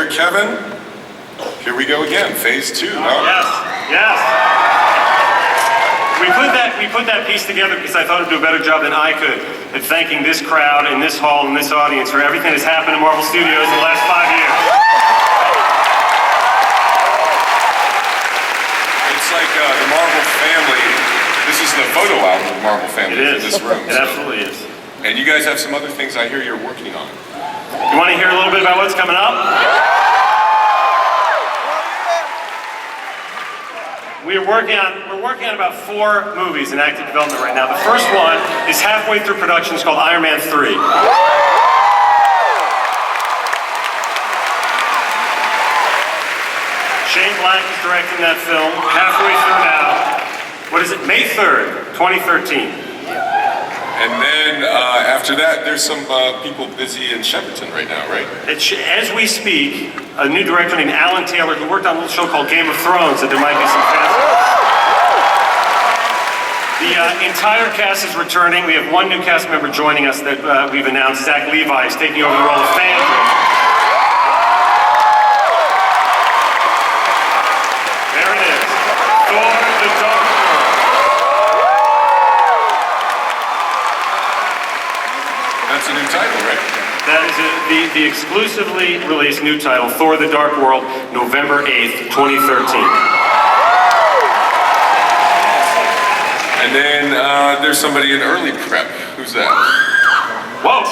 there, Kevin. Here we go again, phase 2, no? Yes, yes. We put that piece together because I thought it'd do a better job than I could at thanking this crowd and this hall and this audience for everything that's happened in Marvel Studios in the last 5 years. It's like the Marvel family. This is the photo album of the Marvel family in this room. It absolutely is. And you guys have some other things I hear you're working on. You want to hear a little bit about what's coming up? We're working on about 4 movies in active development right now. The first one is halfway through production. It's called Iron Man 3. Shane Black is directing that film, halfway through now. What is it? May 3rd, 2013. And then after that, there's some people busy in Shepperton right now, right? As we speak, a new director named Alan Taylor, who worked on a little show called Game of Thrones, that there might be some fans. The entire cast is returning. We have one new cast member joining us that we've announced. Zach Levi is taking over the role of Favreau. There it is. Thor the Dark World. That's a new title, right? That is the exclusively released new title, Thor the Dark World, November 8th, 2013. And then there's somebody in early prep. Who's that? Whoa!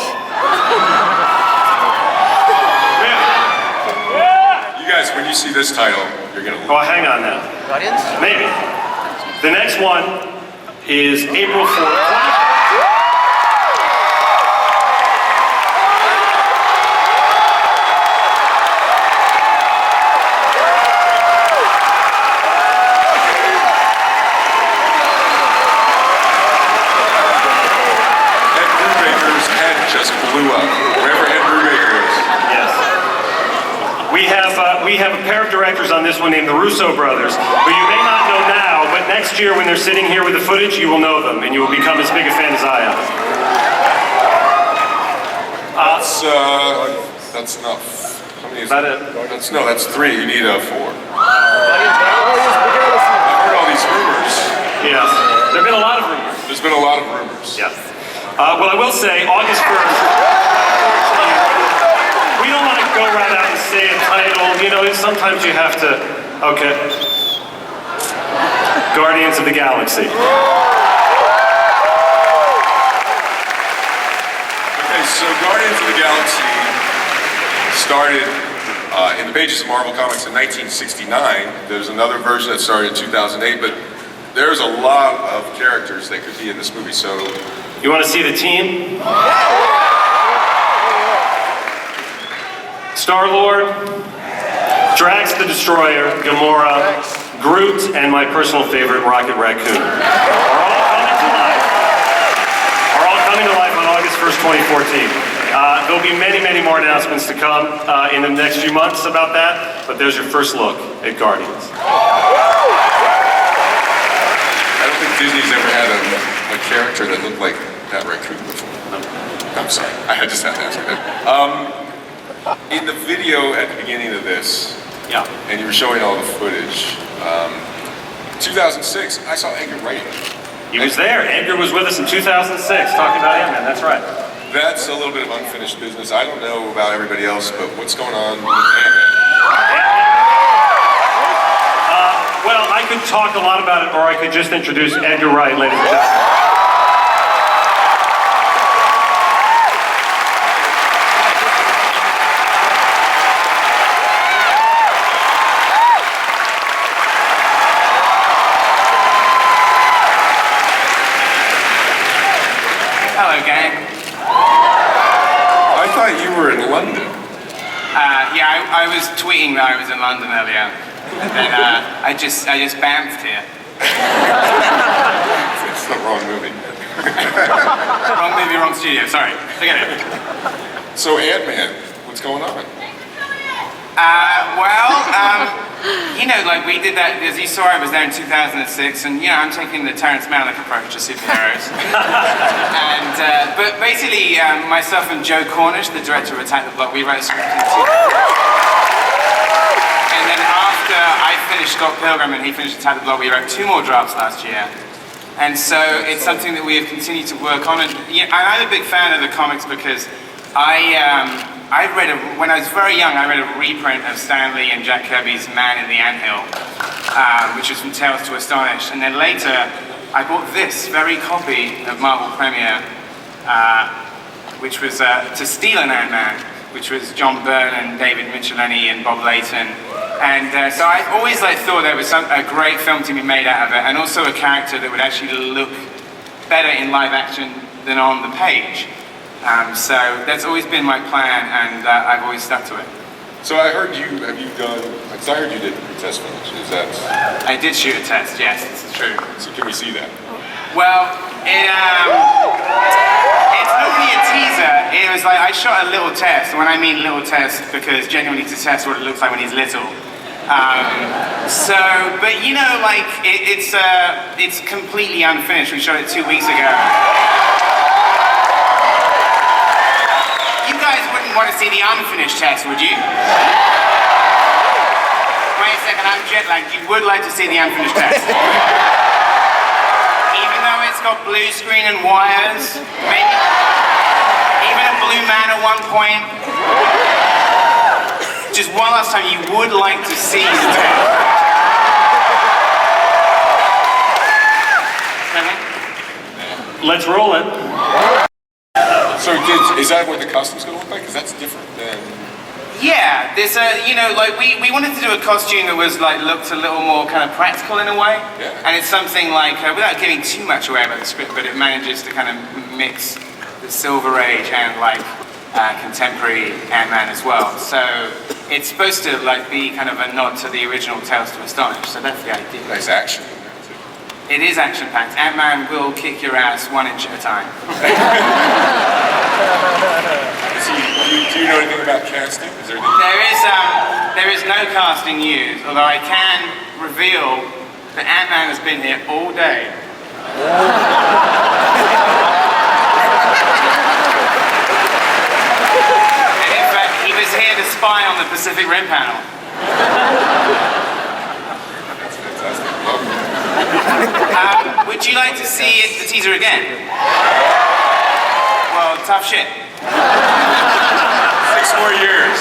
You guys, when you see this title, you're gonna... Oh, hang on now. Audience? Maybe. The next one is April 4th. Blew up. Wherever Andrew Baker is. Yes. We have a pair of directors on this one named the Russo brothers, who you may not know now, but next year when they're sitting here with the footage, you will know them, and you will become as big a fan as I am. That's not... How many is that? That's 3. You need 4. I've heard all these rumors. Yes. There have been a lot of rumors. There's been a lot of rumors. Yes. Well, I will say, August 1st, we don't want to go right out and say a title. You know, sometimes you have to, okay. Guardians of the Galaxy. Okay, so Guardians of the Galaxy started in the pages of Marvel Comics in 1969. There's another version that started in 2008, but there's a lot of characters that could be in this movie, so... You want to see the team? Star-Lord, Drax the Destroyer, Gamora, Groot, and my personal favorite, Rocket Raccoon. Are all coming to life on August 1st, 2014. There'll be many, many more announcements to come in the next few months about that, but there's your first look at Guardians. I don't think Disney's ever had a character that looked like that raccoon before. I'm sorry, I just had to ask you that. In the video at the beginning of this, and you were showing all the footage, 2006, I saw Edgar Wright. He was there. Edgar was with us in 2006 talking about Ant-Man, that's right. That's a little bit of unfinished business. I don't know about everybody else, but what's going on with Ant-Man? Well, I could talk a lot about it, or I could just introduce Edgar Wright, ladies and gentlemen. Hello, gang. I thought you were in London. Yeah, I was tweeting that I was in London earlier. And then I just bamfed here. It's the wrong movie. Wrong movie, wrong studio. Sorry, forget it. So Ant-Man, what's going on? You know, like we did that, as you saw, I was there in 2006, and you know, I'm taking the Terrence Malick approach to superheroes. And, but basically, myself and Joe Cornish, the director of Attack the Block, we wrote a script in finished Scott Pilgrim and he finished Attack of the Block. We wrote 2 more drafts last year. And so it's something that we have continued to work on. And I'm a big fan of the comics because when I was very young, I read a reprint of Stan Lee and Jack Kirby's Man in the Anthill, which was from Tales to Astonish. And then later, I bought this very copy of Marvel Premiere, which was To Steal an Ant-Man, which was John Byrne and David Michelinie and Bob Layton. And so I always thought there was a great film to be made out of it, and also a character that would actually look better in live action than on the page. So that's always been my plan, and I've always stuck to it. So I heard you did test footage, is that? I did shoot a test, yes, this is true. So can we see that? Well, it's not really a teaser. It was I shot a little test. When I mean little test, because genuinely to test what it looks like when he's little. But it's completely unfinished. We shot it 2 weeks ago. You guys wouldn't want to see the unfinished test, would you? Wait a second, I'm jet lagged. You would like to see the unfinished test. Even though it's got blue screen and wires, maybe even a blue man at one point. Just one last time, you would like to see the test. Let's roll it. So is that what the costume's going to look like? Because that's different than... Yeah, there's we wanted to do a costume that was looked a little more kind of practical in a way. Yeah. And it's something without giving too much away about the script, but it manages to kind of mix the Silver Age and contemporary Ant-Man as well. So it's supposed to be kind of a nod to the original Tales to Astonish. So that's the idea. Nice action. It is action-packed. Ant-Man will kick your ass 1 inch at a time. Do you know anything about casting? Is there There is no casting used, although I can reveal that Ant-Man has been here all day. And in fact, he was here to spy on the Pacific Rim panel. That's fantastic. Love it. Would you like to see the teaser again? Well, tough shit. 6 more years.